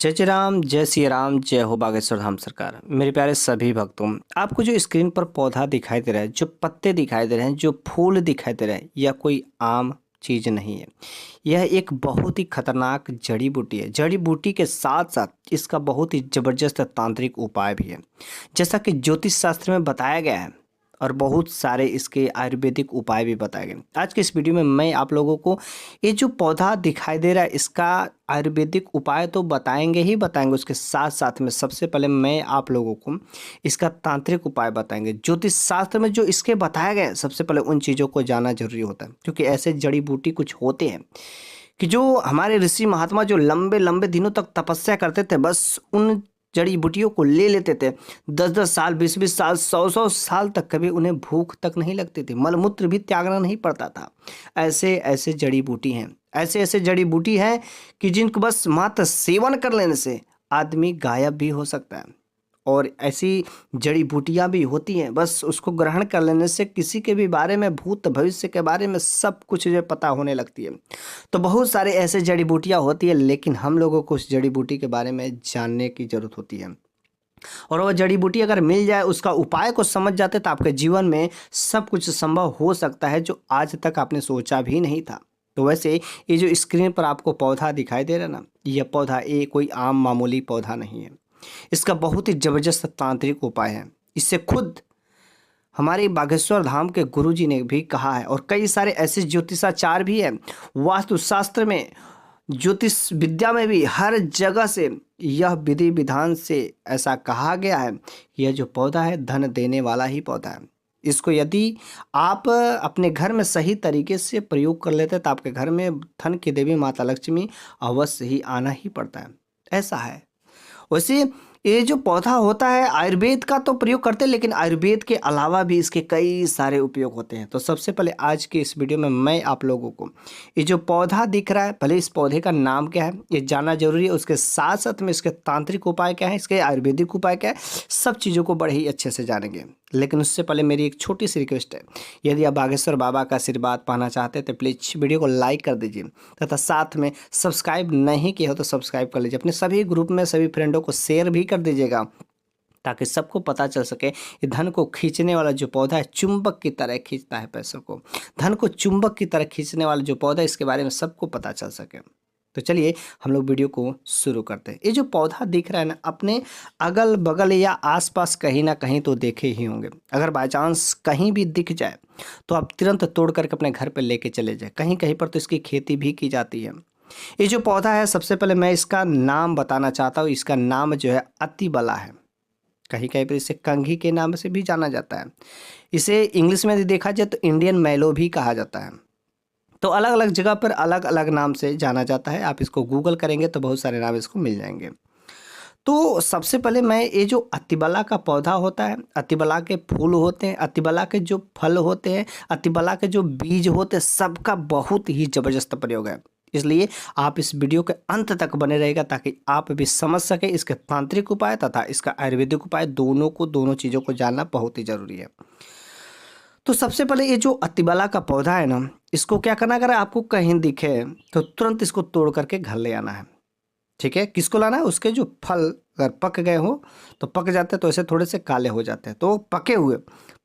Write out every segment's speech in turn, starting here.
जय जय राम, जय सिया राम, जय हो बागेश्वर धाम सरकार। मेरे प्यारे सभी भक्तों, आपको जो स्क्रीन पर पौधा दिखाई दे रहा है, जो पत्ते दिखाई दे रहे हैं, जो फूल दिखाई दे रहे हैं, यह कोई आम चीज़ नहीं है। यह एक बहुत ही खतरनाक जड़ी बूटी है। जड़ी बूटी के साथ साथ इसका बहुत ही ज़बरदस्त तांत्रिक उपाय भी है, जैसा कि ज्योतिष शास्त्र में बताया गया है और बहुत सारे इसके आयुर्वेदिक उपाय भी बताए गए। आज के इस वीडियो में मैं आप लोगों को ये जो पौधा दिखाई दे रहा है, इसका आयुर्वेदिक उपाय तो बताएंगे ही बताएंगे, उसके साथ साथ में सबसे पहले मैं आप लोगों को इसका तांत्रिक उपाय बताएंगे। ज्योतिष शास्त्र में जो इसके बताया गया है, सबसे पहले उन चीज़ों को जानना जरूरी होता है, क्योंकि ऐसे जड़ी बूटी कुछ होते हैं कि जो हमारे ऋषि महात्मा जो लंबे लंबे दिनों तक तपस्या करते थे, बस उन जड़ी बूटियों को ले लेते थे। 10-10 साल, 20-20 साल, 100-100 साल तक कभी उन्हें भूख तक नहीं लगती थी, मलमूत्र भी त्यागना नहीं पड़ता था। ऐसे ऐसे जड़ी बूटी हैं, ऐसे ऐसे जड़ी बूटी हैं कि जिनको बस मात्र सेवन कर लेने से आदमी गायब भी हो सकता है। और ऐसी जड़ी बूटियां भी होती हैं, बस उसको ग्रहण कर लेने से किसी के भी बारे में, भूत भविष्य के बारे में सब कुछ जो पता होने लगती है। तो बहुत सारे ऐसे जड़ी बूटियां होती है, लेकिन हम लोगों को उस जड़ी बूटी के बारे में जानने की जरूरत होती है। और वह जड़ी बूटी अगर मिल जाए, उसका उपाय को समझ जाते, तो आपके जीवन में सब कुछ संभव हो सकता है जो आज तक आपने सोचा भी नहीं था। तो वैसे ये जो स्क्रीन पर आपको पौधा दिखाई दे रहा है ना, यह पौधा ये कोई आम मामूली पौधा नहीं है। इसका बहुत ही जबरदस्त तांत्रिक उपाय है। इससे खुद हमारे बागेश्वर धाम के गुरुजी ने भी कहा है, और कई सारे ऐसे ज्योतिषाचार्य भी हैं, वास्तुशास्त्र में, ज्योतिष विद्या में भी, हर जगह से यह विधि विधान से ऐसा कहा गया है कि यह जो पौधा है धन देने वाला ही पौधा है। इसको यदि आप अपने घर में सही तरीके से प्रयोग कर लेते हैं, तो आपके घर में धन की देवी माता लक्ष्मी अवश्य ही आना ही पड़ता है। ऐसा है। वैसे ये जो पौधा होता है, आयुर्वेद का तो प्रयोग करते हैं, लेकिन आयुर्वेद के अलावा भी इसके कई सारे उपयोग होते हैं। तो सबसे पहले आज के इस वीडियो में मैं आप लोगों को ये जो पौधा दिख रहा है, पहले इस पौधे का नाम क्या है ये जानना जरूरी है। उसके साथ साथ में इसके तांत्रिक उपाय क्या है, इसके आयुर्वेदिक उपाय क्या है, सब चीज़ों को बड़े ही अच्छे से जानेंगे। लेकिन उससे पहले मेरी एक छोटी सी रिक्वेस्ट है, यदि आप बागेश्वर बाबा का आशीर्वाद पाना चाहते हैं तो प्लीज़ वीडियो को लाइक कर दीजिए, तथा साथ में सब्सक्राइब नहीं किया हो तो सब्सक्राइब कर लीजिए। अपने सभी ग्रुप में सभी फ्रेंडों को शेयर भी कर दीजिएगा, ताकि सबको पता चल सके ये धन को खींचने वाला जो पौधा है, चुंबक की तरह खींचता है पैसों को। धन को चुंबक की तरह खींचने वाला जो पौधा है, इसके बारे में सबको पता चल सके। तो चलिए हम लोग वीडियो को शुरू करते हैं। ये जो पौधा दिख रहा है ना, अपने अगल बगल या आसपास कहीं ना कहीं तो देखे ही होंगे। अगर बाय चांस कहीं भी दिख जाए तो आप तुरंत तोड़ करके अपने घर पर लेके चले जाए। कहीं कहीं पर तो इसकी खेती भी की जाती है। ये जो पौधा है, सबसे पहले मैं इसका नाम बताना चाहता हूँ। इसका नाम जो है अतिबला है। कहीं कहीं पर इसे कंघी के नाम से भी जाना जाता है। इसे इंग्लिश में यदि देखा जाए तो इंडियन मैलो भी कहा जाता है। तो अलग अलग जगह पर अलग अलग नाम से जाना जाता है। आप इसको गूगल करेंगे तो बहुत सारे नाम इसको मिल जाएंगे। तो सबसे पहले मैं ये जो अतिबला का पौधा होता है, अतिबला के फूल होते हैं, अतिबला के जो फल होते हैं, अतिबला के जो बीज होते हैं, सबका बहुत ही जबरदस्त प्रयोग है। इसलिए आप इस वीडियो के अंत तक बने रहेगा, ताकि आप भी समझ सके इसके तांत्रिक उपाय तथा इसका आयुर्वेदिक उपाय, दोनों चीज़ों को जानना बहुत ही जरूरी है। तो सबसे पहले ये जो अतिबला का पौधा है ना, इसको क्या करना, अगर आपको कहीं दिखे तो तुरंत इसको तोड़ करके घर ले आना है। ठीक है, किसको लाना है, उसके जो फल अगर पक गए हो तो पक जाते हैं, तो ऐसे थोड़े से काले हो जाते हैं, तो पके हुए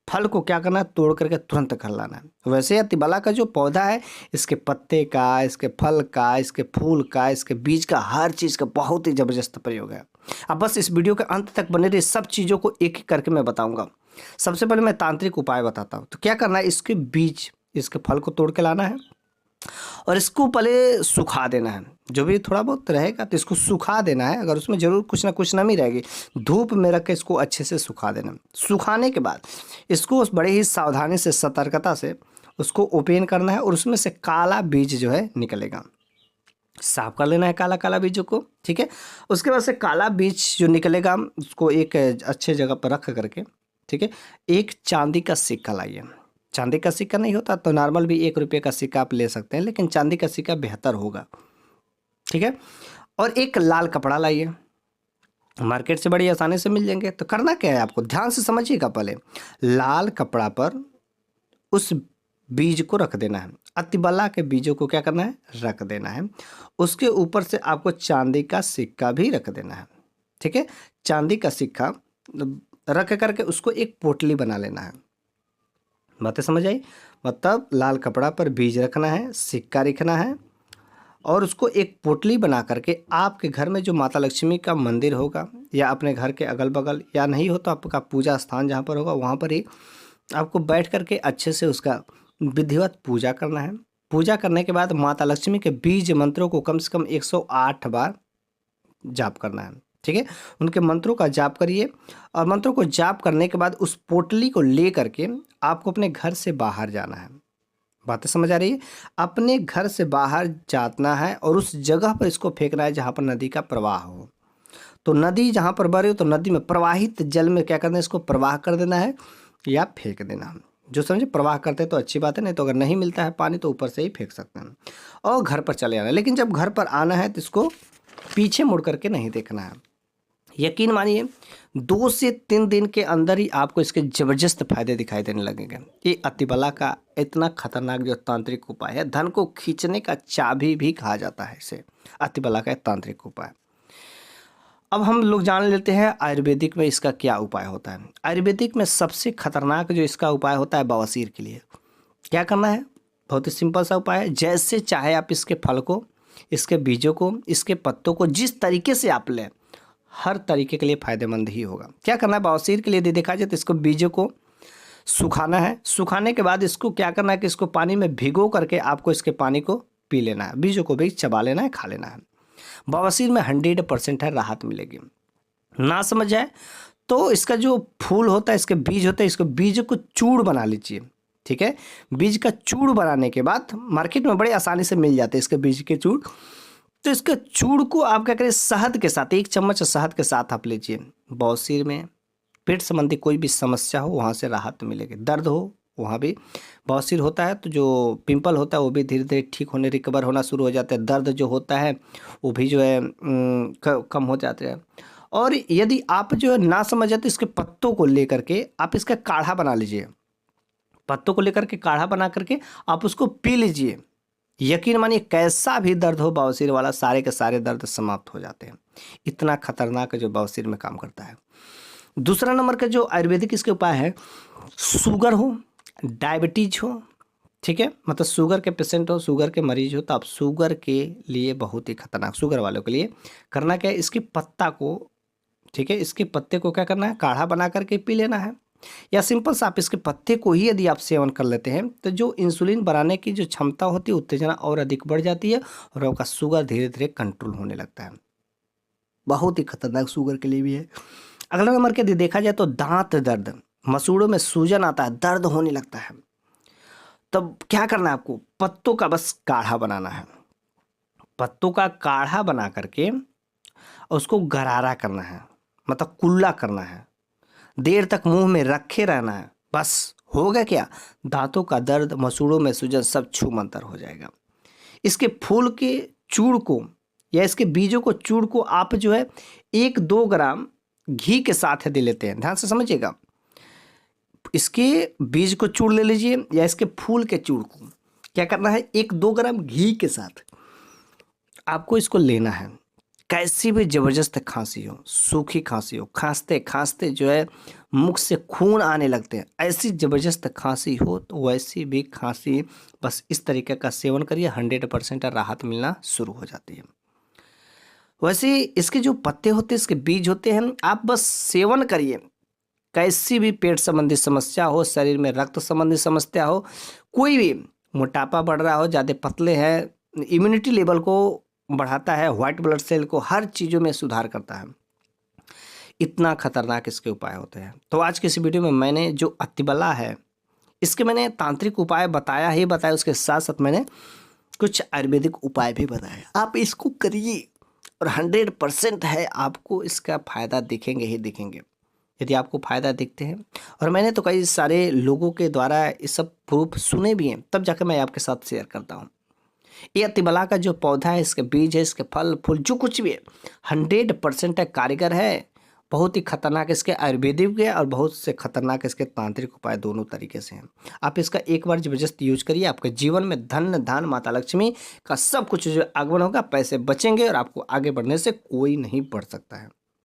फल को क्या करना है, तोड़ करके तुरंत घर लाना है। वैसे अतिबला का जो पौधा है, इसके पत्ते का, इसके फल का, इसके फूल का, इसके बीज का, हर चीज़ का बहुत ही ज़बरदस्त प्रयोग है। अब बस इस वीडियो के अंत तक बने रहिए, सब चीज़ों को एक एक करके मैं बताऊंगा। सबसे पहले मैं तांत्रिक उपाय बताता हूँ। तो क्या करना है, इसके बीज, इसके फल को तोड़ के लाना है और इसको पहले सुखा देना है। जो भी थोड़ा बहुत रहेगा तो इसको सुखा देना है। अगर उसमें ज़रूर कुछ ना कुछ नमी रहेगी, धूप में रख के इसको अच्छे से सुखा देना। सुखाने के बाद इसको उस बड़े ही सावधानी से, सतर्कता से उसको ओपन करना है, और उसमें से काला बीज जो है निकलेगा। साफ कर लेना है काला काला बीजों को। ठीक है, उसके बाद से काला बीज जो निकलेगा, उसको एक अच्छे जगह पर रख करके, ठीक है, एक चांदी का सिक्का लाइए। चांदी का सिक्का नहीं होता तो नॉर्मल भी 1 रुपये का सिक्का आप ले सकते हैं, लेकिन चांदी का सिक्का बेहतर होगा। ठीक है, और एक लाल कपड़ा लाइए, मार्केट से बड़ी आसानी से मिल जाएंगे। तो करना क्या है, आपको ध्यान से समझिएगा। पहले लाल कपड़ा पर उस बीज को रख देना है। अतिबला के बीजों को क्या करना है, रख देना है। उसके ऊपर से आपको चांदी का सिक्का भी रख देना है। ठीक है, चांदी का सिक्का रख करके उसको एक पोटली बना लेना है। बातें समझ आई? मतलब लाल कपड़ा पर बीज रखना है, सिक्का रखना है और उसको एक पोटली बना करके आपके घर में जो माता लक्ष्मी का मंदिर होगा या अपने घर के अगल बगल, या नहीं हो तो आपका पूजा स्थान जहाँ पर होगा वहाँ पर ही आपको बैठ करके अच्छे से उसका विधिवत पूजा करना है। पूजा करने के बाद माता लक्ष्मी के बीज मंत्रों को कम से कम 108 बार जाप करना है। ठीक है, उनके मंत्रों का जाप करिए और मंत्रों को जाप करने के बाद उस पोटली को ले करके आपको अपने घर से बाहर जाना है। बातें समझ आ रही है? अपने घर से बाहर जाना है और उस जगह पर इसको फेंकना है जहाँ पर नदी का प्रवाह हो। तो नदी जहाँ पर बह रही हो तो नदी में प्रवाहित जल में क्या करना है, इसको प्रवाह कर देना है या फेंक देना है। जो समझे, प्रवाह करते तो अच्छी बात है, नहीं तो अगर नहीं मिलता है पानी तो ऊपर से ही फेंक सकते हैं और घर पर चले आना है। लेकिन जब घर पर आना है तो इसको पीछे मुड़ करके नहीं देखना है। यकीन मानिए 2 से 3 दिन के अंदर ही आपको इसके ज़बरदस्त फायदे दिखाई देने लगेंगे। ये अतिबला का इतना खतरनाक जो तांत्रिक उपाय है, धन को खींचने का चाबी भी कहा जाता है इसे, अतिबला का तांत्रिक उपाय। अब हम लोग जान लेते हैं आयुर्वेदिक में इसका क्या उपाय होता है। आयुर्वेदिक में सबसे खतरनाक जो इसका उपाय होता है बवासीर के लिए, क्या करना है, बहुत ही सिंपल सा उपाय है। जैसे चाहे आप इसके फल को, इसके बीजों को, इसके पत्तों को जिस तरीके से आप लें, हर तरीके के लिए फ़ायदेमंद ही होगा। क्या करना है, बवासीर के लिए यदि देखा जाए तो इसको बीजों को सुखाना है। सुखाने के बाद इसको क्या करना है कि इसको पानी में भिगो करके आपको इसके पानी को पी लेना है, बीजों को भी चबा लेना है, खा लेना है। बवासीर में 100% है राहत मिलेगी। ना समझ आए तो इसका जो फूल होता है, इसके बीज होते हैं, इसको बीज को चूड़ बना लीजिए। ठीक है, बीज का चूड़ बनाने के बाद मार्केट में बड़े आसानी से मिल जाते हैं इसके बीज के चूड़। तो इसके चूड़ को आप क्या करें, शहद के साथ, 1 चम्मच शहद के साथ आप लीजिए। बवासीर में पेट संबंधी कोई भी समस्या हो वहाँ से राहत मिलेगी, दर्द हो वहाँ भी, बवासीर होता है तो जो पिंपल होता है वो भी धीरे धीरे ठीक होने, रिकवर होना शुरू हो जाता है। दर्द जो होता है वो भी जो है कम हो जाते हैं। और यदि आप जो है ना समझ आए तो इसके पत्तों को लेकर के आप इसका काढ़ा बना लीजिए। पत्तों को लेकर के काढ़ा बना करके आप उसको पी लीजिए। यकीन मानिए कैसा भी दर्द हो बवासीर वाला, सारे के सारे दर्द समाप्त हो जाते हैं। इतना खतरनाक जो बवासीर में काम करता है। दूसरा नंबर का जो आयुर्वेदिक इसके उपाय है, शुगर हो, डायबिटीज हो, ठीक है, मतलब शुगर के पेशेंट हो, शुगर के मरीज हो, तो आप शुगर के लिए बहुत ही खतरनाक, शुगर वालों के लिए करना क्या है, इसके पत्ता को, ठीक है, इसके पत्ते को क्या करना है, काढ़ा बना करके पी लेना है। या सिंपल सा आप इसके पत्ते को ही यदि आप सेवन कर लेते हैं तो जो इंसुलिन बनाने की जो क्षमता होती है, उत्तेजना और अधिक बढ़ जाती है और आपका शुगर धीरे धीरे कंट्रोल होने लगता है। बहुत ही खतरनाक शुगर के लिए भी है। अगला नंबर के यदि देखा जाए तो दांत दर्द, मसूड़ों में सूजन आता है, दर्द होने लगता है, तब क्या करना है, आपको पत्तों का बस काढ़ा बनाना है। पत्तों का काढ़ा बना करके उसको गरारा करना है, मतलब कुल्ला करना है, देर तक मुंह में रखे रहना है। बस होगा क्या, दांतों का दर्द, मसूड़ों में सूजन सब छूमंतर हो जाएगा। इसके फूल के चूड़ को या इसके बीजों को, चूड़ को आप जो है 1-2 ग्राम घी के साथ दे लेते हैं। ध्यान से समझिएगा, इसके बीज को चूड़ ले लीजिए या इसके फूल के चूड़ को क्या करना है, 1-2 ग्राम घी के साथ आपको इसको लेना है। कैसी भी जबरदस्त खांसी हो, सूखी खांसी हो, खांसते खांसते जो है मुख से खून आने लगते हैं, ऐसी जबरदस्त खांसी हो तो वैसी भी खांसी बस इस तरीके का सेवन करिए, 100% राहत मिलना शुरू हो जाती है। वैसे इसके जो पत्ते होते हैं, इसके बीज होते हैं, आप बस सेवन करिए। कैसी भी पेट संबंधी समस्या हो, शरीर में रक्त संबंधी समस्या हो, कोई भी मोटापा बढ़ रहा हो, ज़्यादा पतले हैं, इम्यूनिटी लेवल को बढ़ाता है, व्हाइट ब्लड सेल को, हर चीज़ों में सुधार करता है। इतना खतरनाक इसके उपाय होते हैं। तो आज की इस वीडियो में मैंने जो अतिबला है इसके मैंने तांत्रिक उपाय बताया ही बताया, उसके साथ साथ मैंने कुछ आयुर्वेदिक उपाय भी बताया। आप इसको करिए और 100% है आपको इसका फ़ायदा दिखेंगे ही दिखेंगे। यदि आपको फ़ायदा दिखते हैं, और मैंने तो कई सारे लोगों के द्वारा ये सब प्रूफ सुने भी हैं, तब जाकर मैं आपके साथ शेयर करता हूँ। ये अतिबला का जो पौधा है, इसके बीज है, इसके फल फूल जो कुछ भी है, 100% है, कारीगर है बहुत ही खतरनाक इसके आयुर्वेदिक भी है और बहुत से खतरनाक इसके तांत्रिक उपाय दोनों तरीके से हैं। आप इसका एक बार ज़बरदस्त यूज करिए, आपके जीवन में धन धान माता लक्ष्मी का सब कुछ जो आगमन होगा, पैसे बचेंगे और आपको आगे बढ़ने से कोई नहीं बढ़ सकता है।